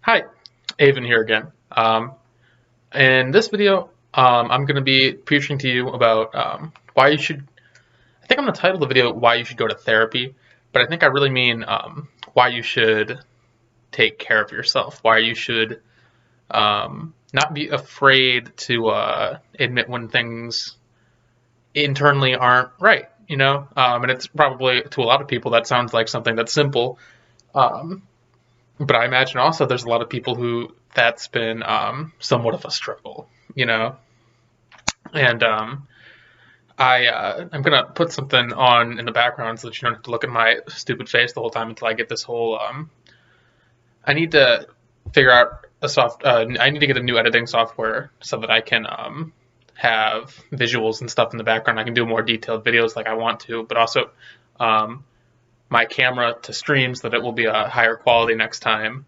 Hi, Avon here again. In this video, I'm going to be preaching to you about why you should. I think I'm going to title the video "Why You Should Go to Therapy," but I think I really mean why you should take care of yourself. Why you should not be afraid to admit when things internally aren't right. And it's probably to a lot of people that sounds like something that's simple. Um, But I imagine also there's a lot of people who that's been somewhat of a struggle, you know. And I'm gonna put something on in the background so that you don't have to look at my stupid face the whole time until I get this whole. I need to figure out a I need to get a new editing software so that I can have visuals and stuff in the background. I can do more detailed videos like I want to, but also um, my camera to stream so that it will be a higher quality next time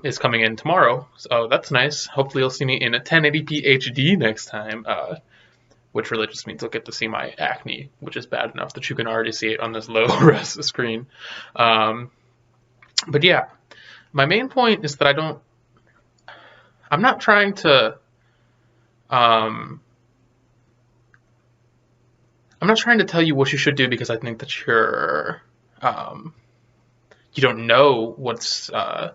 is coming in tomorrow. So that's nice. Hopefully you'll see me in a 1080p HD next time, which really just means you'll get to see my acne, which is bad enough that you can already see it on this low res screen. But yeah, my main point is that I'm not trying to, um, I'm not trying to tell you what you should do because I think that um, you don't know what's going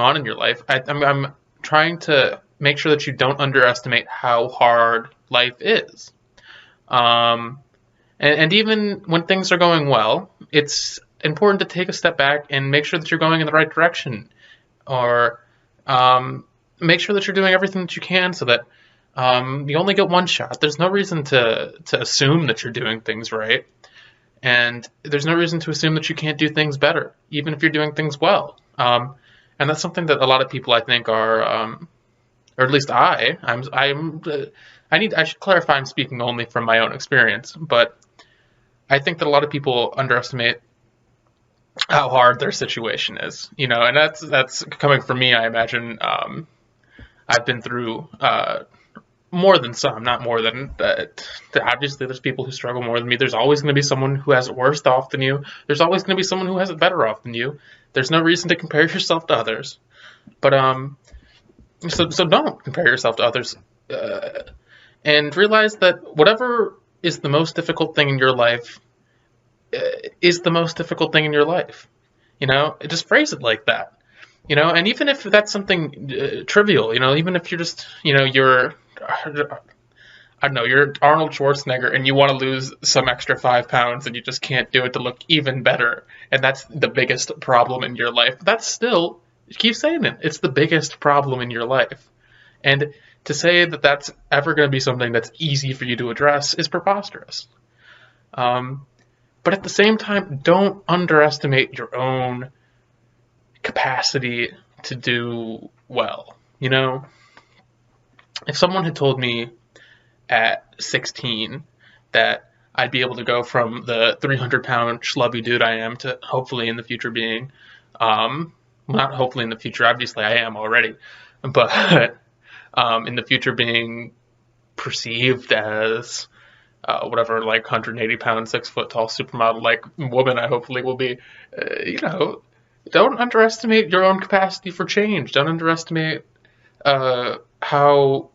on in your life. I'm trying to make sure that you don't underestimate how hard life is. Um, and even when things are going well, it's important to take a step back and make sure that you're going in the right direction, or make sure that you're doing everything that you can so that you only get one shot. There's no reason to assume that you're doing things right. And there's no reason to assume that you can't do things better, even if you're doing things well. And that's something that a lot of people, I think, are, or at least I should clarify I'm speaking only from my own experience, but I think that a lot of people underestimate how hard their situation is, and that's coming from me, I imagine. I've been through, more than some, not more than that. Obviously, there's people who struggle more than me. There's always going to be someone who has it worse off than you. There's always going to be someone who has it better off than you. There's no reason to compare yourself to others. But so don't compare yourself to others, and realize that whatever is the most difficult thing in your life is the most difficult thing in your life. Just phrase it like that. And even if that's something trivial, even if you're just, you're I don't know, you're Arnold Schwarzenegger and you want to lose some extra 5 pounds and you just can't do it to look even better. And that's the biggest problem in your life. That's still, keep saying it, it's the biggest problem in your life. And to say that that's ever going to be something that's easy for you to address is preposterous. But at the same time, don't underestimate your own capacity to do well. If someone had told me at 16 that I'd be able to go from the 300-pound schlubby dude I am to hopefully in the future being, not hopefully in the future, obviously I am already, but in the future being perceived as whatever, like 180-pound, 6-foot tall supermodel like woman I hopefully will be, don't underestimate your own capacity for change. Don't underestimate how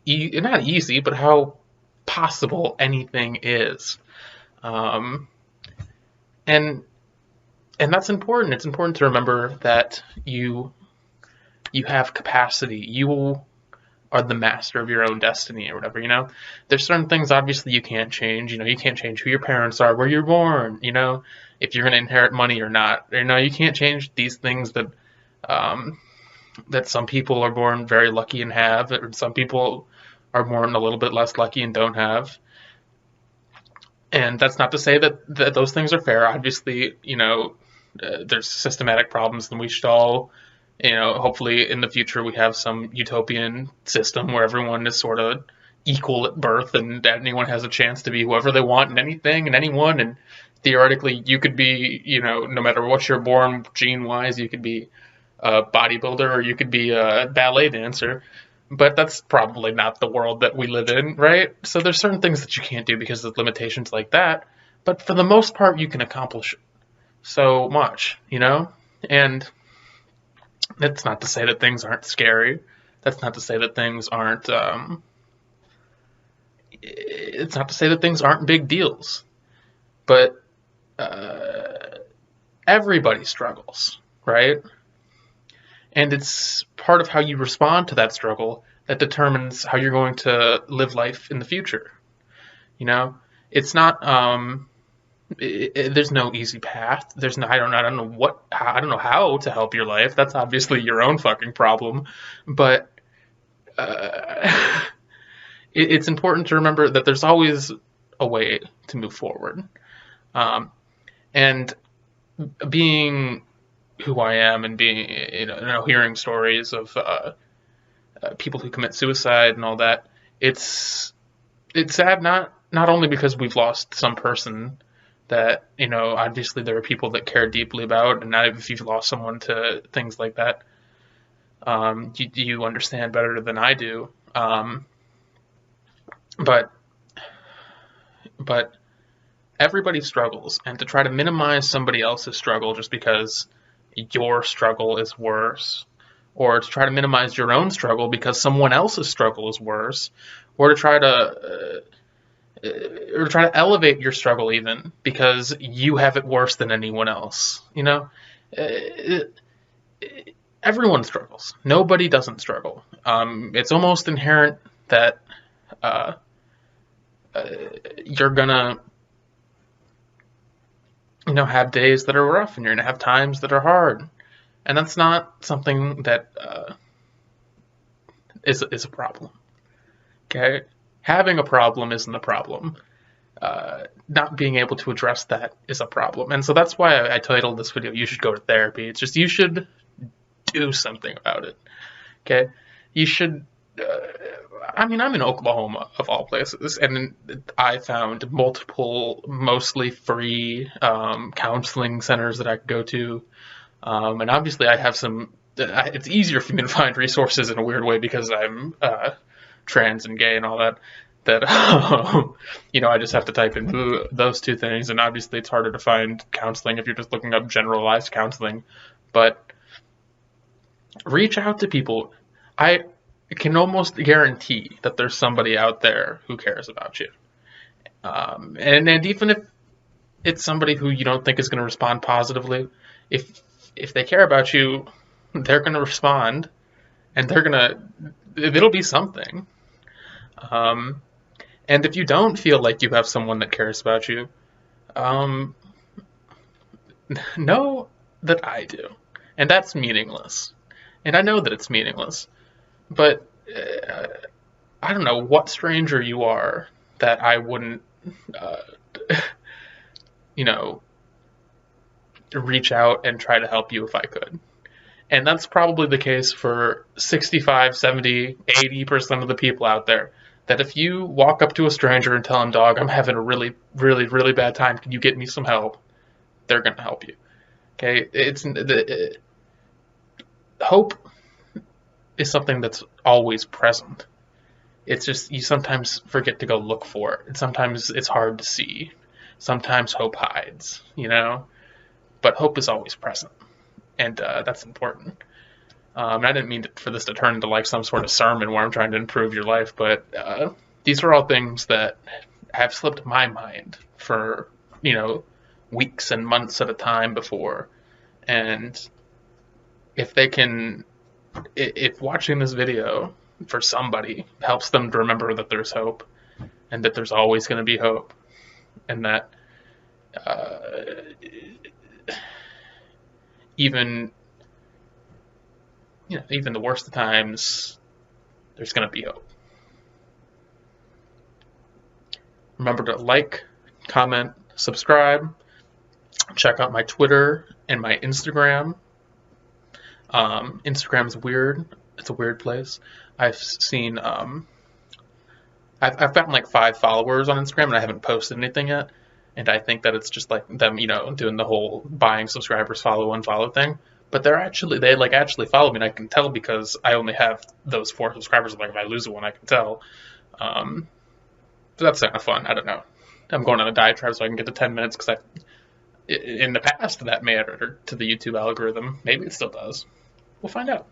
not easy, but how possible anything is. And that's important. It's important to remember that you have capacity. You are the master of your own destiny or whatever, There's certain things obviously you can't change. You can't change who your parents are, where you're born, if you're going to inherit money or not. You can't change these things that that some people are born very lucky and have, or some people are born a little bit less lucky and don't have. And that's not to say that those things are fair. Obviously, there's systematic problems, and we should all, hopefully in the future we have some utopian system where everyone is sort of equal at birth and anyone has a chance to be whoever they want and anything and anyone. And theoretically, you could be, no matter what you're born gene-wise, you could be a bodybuilder or you could be a ballet dancer. But that's probably not the world that we live in, right? So there's certain things that you can't do because of limitations like that. But for the most part, you can accomplish so much, And That's not to say that things aren't scary. That's not to say that things aren't. It's not to say that things aren't big deals. But everybody struggles, right? And it's part of how you respond to that struggle that determines how you're going to live life in the future. You know, it's not. There's no easy path. There's no. I don't know what. I don't know how to help your life. That's obviously your own fucking problem. But it's important to remember that there's always a way to move forward. And being who I am and being, hearing stories of people who commit suicide and all that, it's sad not only because we've lost some person that, obviously there are people that care deeply about, and now if you've lost someone to things like that, you understand better than I do. But everybody struggles, and to try to minimize somebody else's struggle just because your struggle is worse, or to try to minimize your own struggle because someone else's struggle is worse, or to try to elevate your struggle even because you have it worse than anyone else. Everyone struggles. Nobody doesn't struggle. It's almost inherent that you're gonna have days that are rough, and you're gonna have times that are hard, and that's not something that is a problem. Okay, having a problem isn't a problem. Not being able to address that is a problem, and so that's why I titled this video "You Should Go to Therapy." It's just you should do something about it. Okay, you should. I'm in Oklahoma, of all places, and I found multiple, mostly free counseling centers that I could go to. And obviously I have some, it's easier for me to find resources in a weird way because I'm trans and gay and all that, I just have to type in those two things, and obviously it's harder to find counseling if you're just looking up generalized counseling. But reach out to people. I can almost guarantee that there's somebody out there who cares about you. And even if it's somebody who you don't think is going to respond positively, if they care about you, they're going to respond, and it'll be something. And if you don't feel like you have someone that cares about you, know that I do. And that's meaningless. And I know that it's meaningless. But I don't know what stranger you are that I wouldn't, reach out and try to help you if I could. And that's probably the case for 65, 70, 80% of the people out there. That if you walk up to a stranger and tell them, "Dog, I'm having a really, really, really bad time. Can you get me some help?" They're going to help you. Okay? Hope is something that's always present. It's just you sometimes forget to go look for it. And sometimes it's hard to see. Sometimes hope hides, But hope is always present. And that's important. And I didn't mean for this to turn into like some sort of sermon where I'm trying to improve your life, but these are all things that have slipped my mind for, weeks and months at a time before. And if watching this video for somebody helps them to remember that there's hope and that there's always going to be hope, and that even the worst of times, there's going to be hope. Remember to like, comment, subscribe. Check out my Twitter and my Instagram. Instagram's weird. It's a weird place. I've seen, I've gotten like 5 followers on Instagram, and I haven't posted anything yet. And I think that it's just like them, doing the whole buying subscribers, follow, unfollow thing. But they actually follow me, and I can tell because I only have those 4 subscribers. Like if I lose one, I can tell. So that's kind of fun. I don't know. I'm going on a diatribe so I can get to 10 minutes because in the past that mattered to the YouTube algorithm. Maybe it still does. We'll find out.